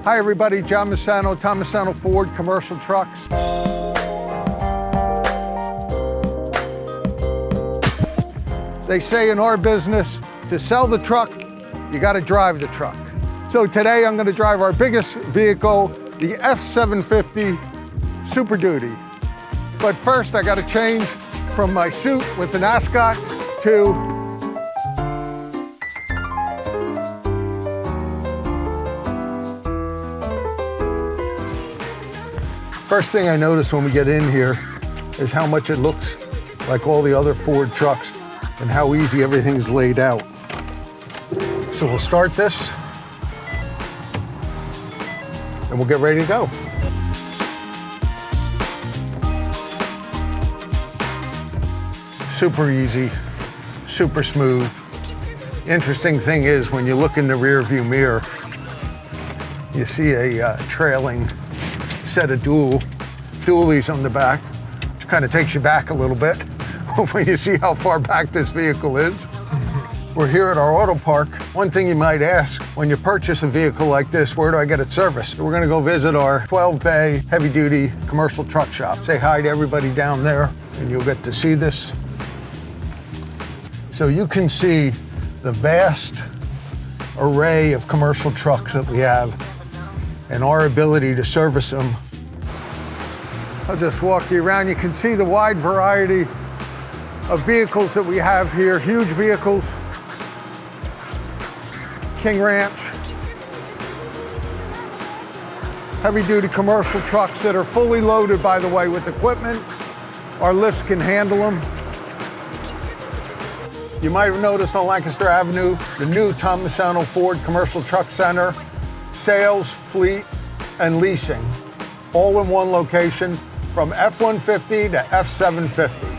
Hi everybody, John Masano, Tom Masano Ford, commercial trucks. They say in our business, to sell the truck, you gotta drive the truck. So today I'm gonna drive our biggest vehicle, the F-750 Super Duty. But first I gotta change from my suit with an ascot to first thing I notice when we get in here is how much it looks like all the other Ford trucks and how easy everything's laid out. So we'll start this and we'll get ready to go. Super easy, super smooth. Interesting thing is when you look in the rear view mirror, you see a trailing set of dualies on the back, which kind of takes you back a little bit when you see how far back this vehicle is. We're here at our auto park. One thing you might ask, when you purchase a vehicle like this, where do I get it serviced? We're gonna go visit our 12-bay heavy-duty commercial truck shop. Say hi to everybody down there, and you'll get to see this. So you can see the vast array of commercial trucks that we have and our ability to service them. I'll just walk you around. You can see the wide variety of vehicles that we have here. Huge vehicles, King Ranch, heavy-duty commercial trucks that are fully loaded, by the way, with equipment. Our lifts can handle them. You might have noticed on Lancaster Avenue, the new Tom Masano Ford Commercial Truck Center, sales, fleet, and leasing, all in one location, from F-150 to F-750.